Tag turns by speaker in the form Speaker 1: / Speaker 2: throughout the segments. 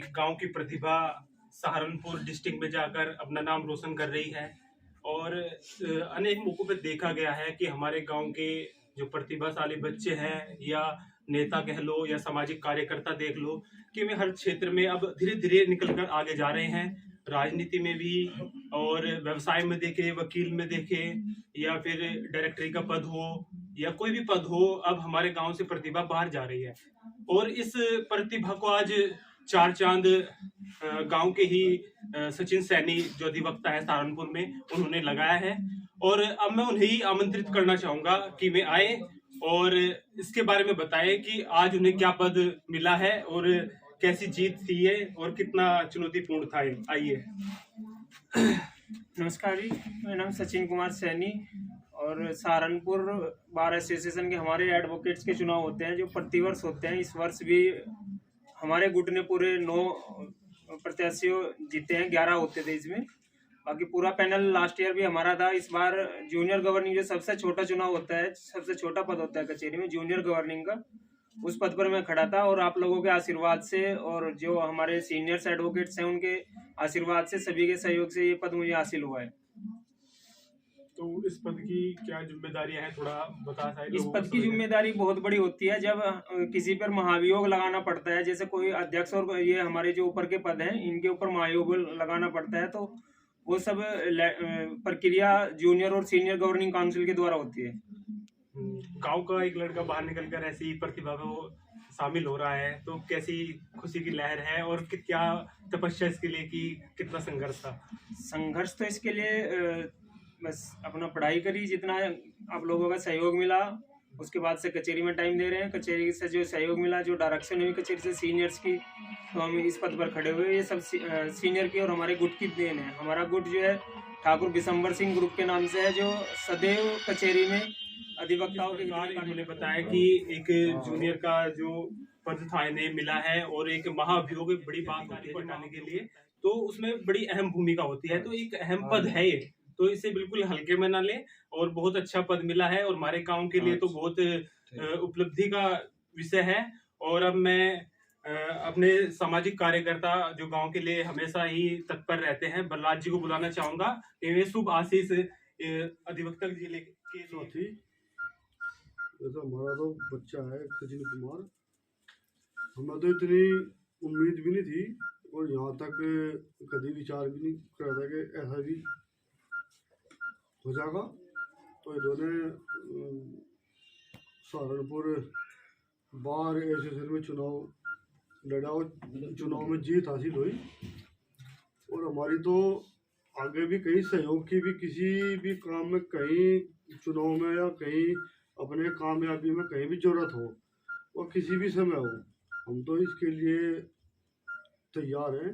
Speaker 1: गांव की प्रतिभा सहारनपुर डिस्ट्रिक्ट में जाकर अपना नाम रोशन कर रही है। और अनेक मौकों पर देखा गया है कि हमारे गांव के जो प्रतिभाशाली बच्चे हैं या नेता कह लो या सामाजिक कार्यकर्ता देख लो कि वे हर क्षेत्र में अब धीरे धीरे निकल कर आगे जा रहे हैं। राजनीति में भी और व्यवसाय में देखे, वकील में देखे या फिर डायरेक्टरी का पद हो या कोई भी पद हो, अब हमारे गांव से प्रतिभा बाहर जा रही है। और इस प्रतिभा को आज चार चांद गांव के ही सचिन सैनी जो अधिवक्ता है सहारनपुर में, उन्होंने लगाया है। और अब मैं उन्हें ही आमंत्रित करना चाहूंगा कि वे आए और इसके बारे में बताएं कि आज उन्हें क्या पद मिला है और कैसी जीत थी ये और कितना चुनौतीपूर्ण था ये। आइए।
Speaker 2: नमस्कार जी, मेरा नाम सचिन कुमार सैनी और सहारनपुर बार एसोसिएशन के हमारे एडवोकेट्स के चुनाव होते हैं जो प्रतिवर्ष होते हैं। इस वर्ष भी हमारे गुट ने पूरे 9 प्रत्याशियों जीते हैं, 11 होते थे इसमें, बाकी पूरा पैनल लास्ट ईयर भी हमारा था। इस बार जूनियर गवर्निंग जो सबसे छोटा चुनाव होता है, सबसे छोटा पद होता है कचेरी में, जूनियर गवर्निंग का, उस पद पर मैं खड़ा था। और आप लोगों के आशीर्वाद से और जो हमारे सीनियर्स एडवोकेट्स हैं उनके आशीर्वाद से, सभी के सहयोग से ये पद मुझे हासिल हुआ है।
Speaker 1: तो इस पद की क्या जिम्मेदारियां हैं, थोड़ा बता सकते?
Speaker 2: इस पद की जिम्मेदारी बहुत बड़ी होती है जब किसी पर महाभियोग लगाना पड़ता है, जैसे कोई अध्यक्ष और ये हमारे जो ऊपर के पद हैं इनके ऊपर महाभियोग लगाना पड़ता है, तो वो सब प्रक्रिया जूनियर और सीनियर गवर्निंग काउंसिल के द्वारा होती है।
Speaker 1: गांव का एक लड़का बाहर निकलकर ऐसी प्रतिभा में शामिल हो रहा है, तो कैसी खुशी की लहर है और क्या तपस्या इसके लिए की, कितना संघर्ष था?
Speaker 2: संघर्ष तो इसके लिए बस अपना पढ़ाई करी, जितना आप लोगों का सहयोग मिला उसके बाद से कचेरी में टाइम दे रहे हैं, कचेरी से जो सहयोग मिला, जो डायरेक्शन हुई कचेरी से सीनियर्स की, तो हम इस पद पर खड़े हुए। ये सब सीनियर की और हमारे गुट की देन है। हमारा गुट जो है ठाकुर बिशंबर सिंह ग्रुप के नाम से है, जो सदैव कचेरी में अधिवक्ताओं के
Speaker 1: उन्होंने बताया कि एक जूनियर का जो पद था इन्हें मिला है और एक महाअभियोग एक बड़ी बात होती है बनाने के लिए, तो उसमें बड़ी अहम भूमिका होती है। तो एक अहम पद है ये, तो इसे बिल्कुल हल्के में ना ले और बहुत अच्छा पद मिला है और हमारे गांव के लिए तो बहुत उपलब्धि का विषय है। और अब मैं अपने सामाजिक कार्यकर्ता जो गांव के लिए हमेशा ही तत्पर रहते हैं, बलराज जी को बुलाना चाहूंगा कि वे शुभ आशीष अधिवक्ता जिले के
Speaker 3: साथी। जैसा हमारा तो बच्चा है सचिन कुमार, हमें तो इतनी उम्मीद भी नहीं थी और यहाँ तक कभी विचार भी नहीं कर रहा था कि ऐसा भी हो जाएगा। तो इन्होंने सहारनपुर बार एसोसिएशन में चुनाव लड़ा और चुनाव में जीत हासिल हुई। और हमारी तो आगे भी कहीं सहयोग की भी, किसी भी काम में, कहीं चुनाव में या कहीं अपने कामयाबी में कहीं भी जरूरत हो और किसी भी समय हो, हम तो इसके लिए तैयार हैं।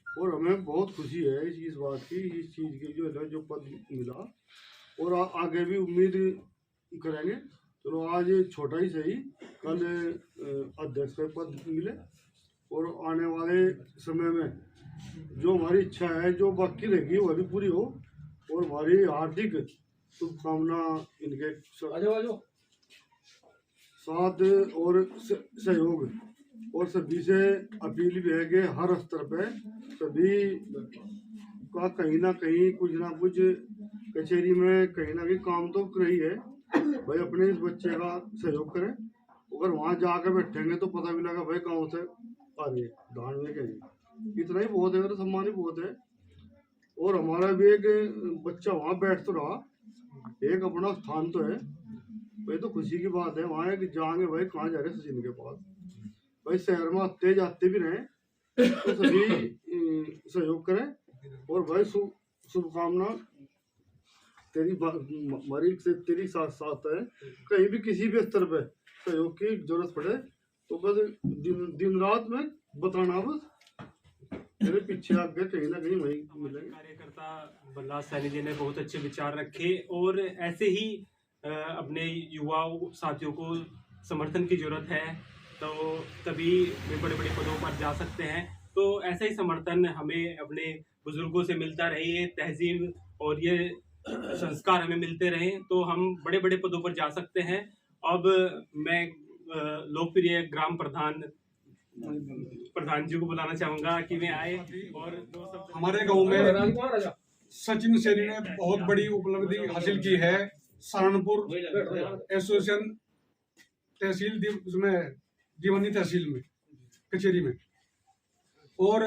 Speaker 3: और हमें बहुत खुशी है इस बात की, इस चीज़ की जो पद मिला, और आगे भी उम्मीद करेंगे। चलो आज छोटा ही सही, कल अध्यक्ष का पद मिले और आने वाले समय में जो हमारी इच्छा है, जो बाकी रहेगी वो भी पूरी हो। और हमारी हार्दिक शुभकामना इनके साथ और सहयोग, और सभी से अपील भी है कि हर स्तर पे सभी का कहीं ना कहीं कुछ ना कुछ कचेरी में कहीं ना कहीं काम तो कर रही है भाई, अपने इस बच्चे का सहयोग करें। अगर वहाँ जाकर बैठेंगे तो पता भी लगा भाई गाँव से आ रही है, धान में क्या है, इतना ही बहुत है, सम्मान ही बहुत है। और हमारा भी एक बच्चा वहाँ बैठ तो रहा, एक अपना स्थान तो है भाई, तो खुशी की बात है। वहाँ एक जाएंगे भाई, कहाँ जा रहे सचिन के पास भाई, शहर में आते जाते भी रहें तो सभी सहयोग करें। और भाई शुभकामना तेरी हमारी से तेरी साथ साथ है, कहीं भी किसी भी स्तर पे सहयोग की जरूरत पड़े तो बस दिन रात में बताना, बस मेरे पीछे आगे कहीं ना कहीं वही मिलेंगे।
Speaker 1: कार्यकर्ता बलराज सैनी जी ने बहुत अच्छे विचार रखे और ऐसे ही अपने युवा साथियों को समर्थन की जरूरत है, तो तभी वे बड़े बड़े पदों पर जा सकते हैं। तो ऐसा ही समर्थन हमें अपने बुजुर्गों से मिलता रहे, ये तहजीब और ये संस्कार हमें मिलते रहे तो हम बड़े बड़े पदों पर जा सकते हैं। अब मैं लोकप्रिय ग्राम प्रधान प्रधान जी को बुलाना चाहूंगा कि वे आए और दो शब्द।
Speaker 4: हमारे गांव में सचिन सैनी ने बहुत बड़ी उपलब्धि हासिल की है। सहारनपुर एसोसिएशन तहसील उसमें दीवानी तहसील में कचेरी में, और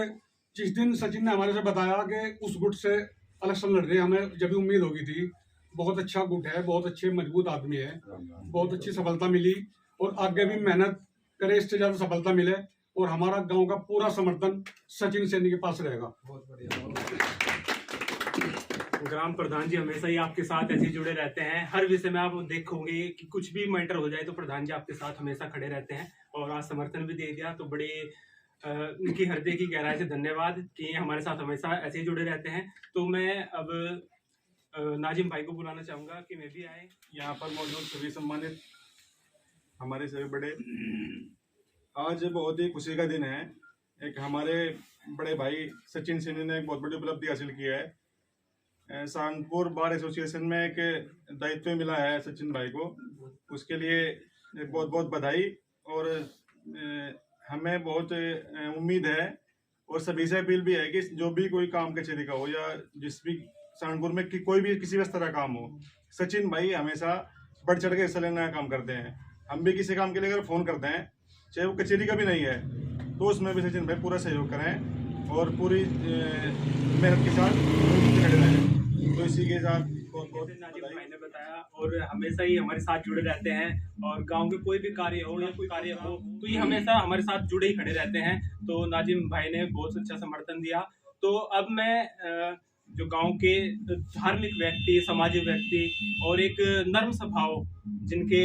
Speaker 4: जिस दिन सचिन ने हमारे से बताया कि उस गुट से इलेक्शन लड़ रहे, हमें जब भी उम्मीद होगी थी। बहुत अच्छा गुट है, बहुत अच्छे मजबूत आदमी है, बहुत अच्छी सफलता मिली और आगे भी मेहनत करे, इससे ज्यादा सफलता मिले और हमारा गांव का पूरा समर्थन सचिन सैनी के पास रहेगा।
Speaker 1: ग्राम प्रधान जी हमेशा ही आपके साथ ऐसे जुड़े रहते हैं। हर विषय में आप देखोगे कि कुछ भी मैटर हो जाए तो प्रधान जी आपके साथ हमेशा खड़े रहते हैं और आज समर्थन भी दे दिया, तो बड़े उनकी हृदय की गहराई से धन्यवाद कि हमारे साथ हमेशा ऐसे ही जुड़े रहते हैं। तो मैं अब नाजिम भाई को बुलाना चाहूंगा कि वे भी आए।
Speaker 5: यहाँ पर मौजूद सभी सम्मानित हमारे सभी बड़े, आज बहुत ही खुशी का दिन है। एक हमारे बड़े भाई सचिन सैनी ने एक बहुत बड़ी उपलब्धि हासिल की है। सहारनपुर बार एसोसिएशन में एक दायित्व मिला है सचिन भाई को, उसके लिए बहुत बहुत बधाई। और हमें बहुत उम्मीद है और सभी से अपील भी है कि जो भी कोई काम कचेरी का हो या जिस भी सहारनपुर में कोई भी किसी भी तरह का काम हो, सचिन भाई हमेशा बढ़ चढ़ के हिस्सा लेने का काम करते हैं। हम भी किसी काम के लिए अगर फ़ोन करते हैं, चाहे वो कचेरी का भी नहीं है, तो उसमें भी सचिन भाई पूरा सहयोग करें और पूरी मेहनत के साथ खड़े रहें। तो इसी के साथ
Speaker 1: नाजिम भाई ने बताया और हमेशा ही हमारे साथ जुड़े रहते हैं और गांव के कोई भी कार्य हो या कोई कार्य हो तो ये हमेशा हमारे साथ जुड़े ही खड़े रहते हैं। तो नाजिम भाई ने बहुत अच्छा समर्थन दिया। तो अब मैं जो गांव के धार्मिक व्यक्ति, सामाजिक व्यक्ति और एक नर्म स्वभाव जिनके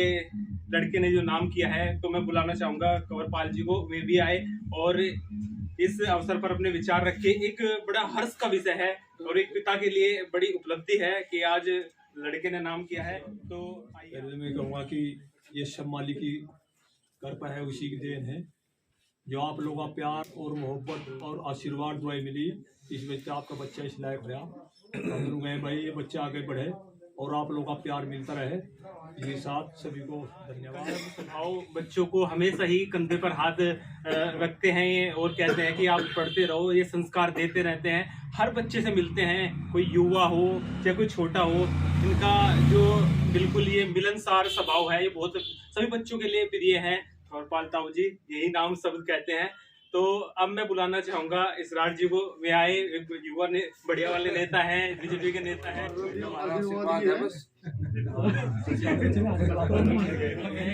Speaker 1: लड़के ने जो नाम किया है, तो मैं बुलाना चाहूंगा कंवरपाल जी को। वे भी आए और इस अवसर पर अपने विचार रखे। एक बड़ा हर्ष का विषय है और एक पिता के लिए बड़ी उपलब्धि है कि आज लड़के ने नाम किया है। तो
Speaker 6: पहले मैं कहूँगा कि ये सब मालिक की कृपा है, उसी की देन है। जो आप लोगों का प्यार और मोहब्बत और आशीर्वाद दुआएं मिली, इस वजह से आपका बच्चा इस लायक रहा। हम लोग हैं भाई, ये बच्चा आगे बढ़े और आप लोगों का प्यार मिलता रहे। इसके साथ सभी को धन्यवाद।
Speaker 1: स्वभाव बच्चों को हमेशा ही कंधे पर हाथ रखते हैं और कहते हैं कि आप पढ़ते रहो, ये संस्कार देते रहते हैं। हर बच्चे से मिलते हैं, कोई युवा हो चाहे कोई छोटा हो, इनका जो बिल्कुल ये मिलनसार स्वभाव है, ये बहुत सभी बच्चों के लिए प्रिय है। कंवरपाल ताऊ जी यही नाम शब्द कहते हैं। तो अब मैं बुलाना चाहूंगा इसरार जी को। वे आए, एक युवा ने बढ़िया वाले नेता हैं, बीजेपी के नेता हैं।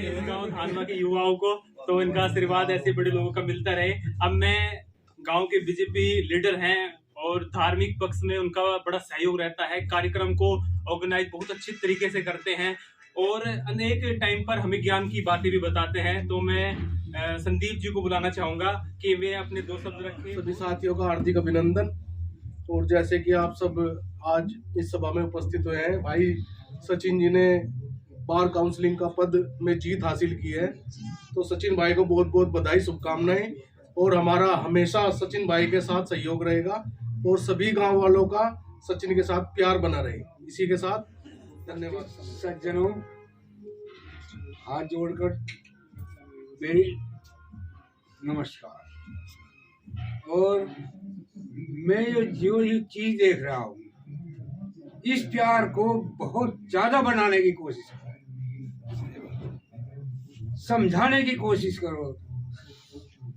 Speaker 1: इस गाँव धानवा के युवाओं को तो इनका आशीर्वाद ऐसे बड़े लोगों का मिलता रहे। अब मैं गांव के बीजेपी लीडर हैं और धार्मिक पक्ष में उनका बड़ा सहयोग रहता है, कार्यक्रम को ऑर्गेनाइज बहुत अच्छे तरीके से करते हैं और अनेक टाइम पर हमें ज्ञान की बातें भी बताते हैं। तो मैं संदीप जी को बुलाना चाहूंगा कि वे अपने दो शब्द रखें।
Speaker 7: सभी साथियों का हार्दिक अभिनंदन। और जैसे कि आप सब आज इस सभा में उपस्थित हुए हैं, भाई सचिन जी ने बार काउंसलिंग का पद में जीत हासिल की है, तो सचिन भाई को बहुत बहुत बधाई, शुभकामनाएं। और हमारा हमेशा सचिन भाई के साथ सहयोग रहेगा और सभी गांव वालों का सचिन के साथ प्यार बना रहे। इसी के साथ धन्यवाद।
Speaker 8: सज्जनों, हाथ जोड़कर मेरी नमस्कार। और मैं जो चीज देख रहा हूँ, इस प्यार को बहुत ज्यादा बनाने की कोशिश करो, समझाने की कोशिश करो,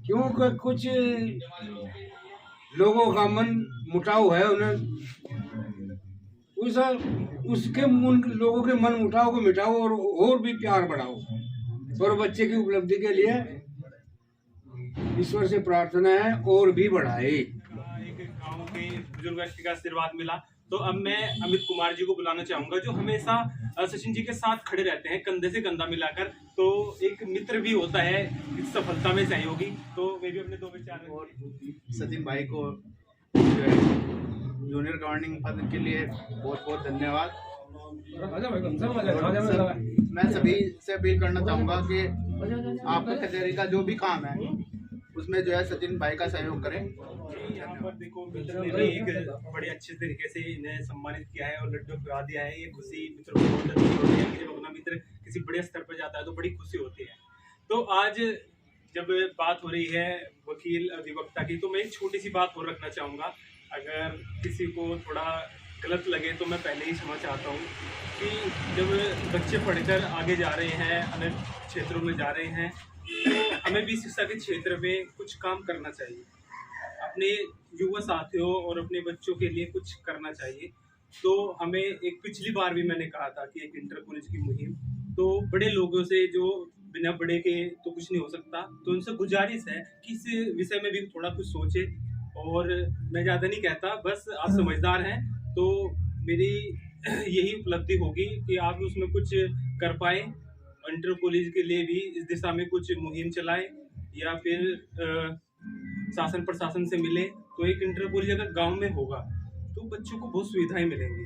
Speaker 8: क्योंकि कुछ लोगों का मन मुटाव है। उन्हें उसके लोगों के मन मुटाव को मिटाओ और भी प्यार बढ़ाओ। और बच्चे की उपलब्धि के लिए ईश्वर से प्रार्थना है और भी बढ़ाए।
Speaker 1: एक गांव के बुजुर्ग व्यक्ति का आशीर्वाद मिला। तो अब मैं अमित कुमार जी को बुलाना चाहूंगा, जो हमेशा सचिन जी के साथ खड़े रहते हैं कंधे से कंधा मिलाकर। तो एक मित्र भी होता है इस सफलता में सहयोगी। तो वे भी अपने दो विचार।
Speaker 9: और सचिन भाई को जो है जूनियर गवर्निंग पद के लिए बहुत बहुत धन्यवाद। मैं सभी से अपील करना चाहूँगा कि आपका कचहरी का जो भी काम है उसमें जो है सचिन भाई का सहयोग करें।
Speaker 1: यहाँ पर देखो मित्र ने भी एक बड़े अच्छे तरीके से इन्हें सम्मानित किया है और लड्डू खिला दिया है। ये खुशी मित्रों को बहुत अच्छी होती है कि जब अपना मित्र किसी बड़े स्तर पर जाता है तो बड़ी खुशी होती है। तो आज जब बात हो रही है वकील अधिवक्ता की, तो मैं एक छोटी सी बात और रखना चाहूँगा। अगर किसी को थोड़ा गलत लगे तो मैं पहले ही क्षमा चाहता हूँ कि जब बच्चे पढ़कर आगे जा रहे हैं, अन्य क्षेत्रों में जा रहे हैं, तो हमें भी शिक्षा के क्षेत्र में कुछ काम करना चाहिए, अपने युवा साथियों और अपने बच्चों के लिए कुछ करना चाहिए। तो हमें एक पिछली बार भी मैंने कहा था कि एक इंटर कॉलेज की मुहिम, तो बड़े लोगों से जो बिना बड़े के तो कुछ नहीं हो सकता, तो उनसे गुजारिश है कि इस विषय में भी थोड़ा कुछ सोचे। और मैं ज़्यादा नहीं कहता, बस आप समझदार हैं तो मेरी यही उपलब्धि होगी कि आप उसमें कुछ कर पाए, इंटर कॉलेज के लिए भी इस दिशा में कुछ मुहिम चलाएं, या फिर शासन प्रशासन से मिले। तो एक इंटर कॉलेज अगर गांव में होगा तो बच्चों को बहुत सुविधाएं मिलेंगी।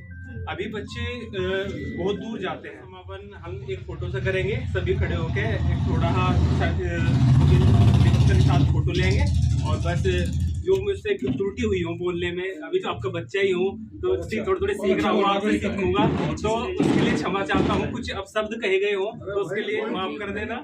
Speaker 1: अभी बच्चे बहुत दूर जाते हैं। समापन हम एक फोटो से करेंगे, सभी खड़े होके एक थोड़ा के साथ फोटो लेंगे, और बस जो मुझसे त्रुटि हुई हो बोलने में, अभी तो आपका बच्चा ही हूँ तो थोड़े थोड़े सीख रहा हूँ, आपसे सीखूंगा, तो उसके लिए क्षमा चाहता हूँ। कुछ अपशब्द कहे गए हो तो उसके लिए माफ कर देना।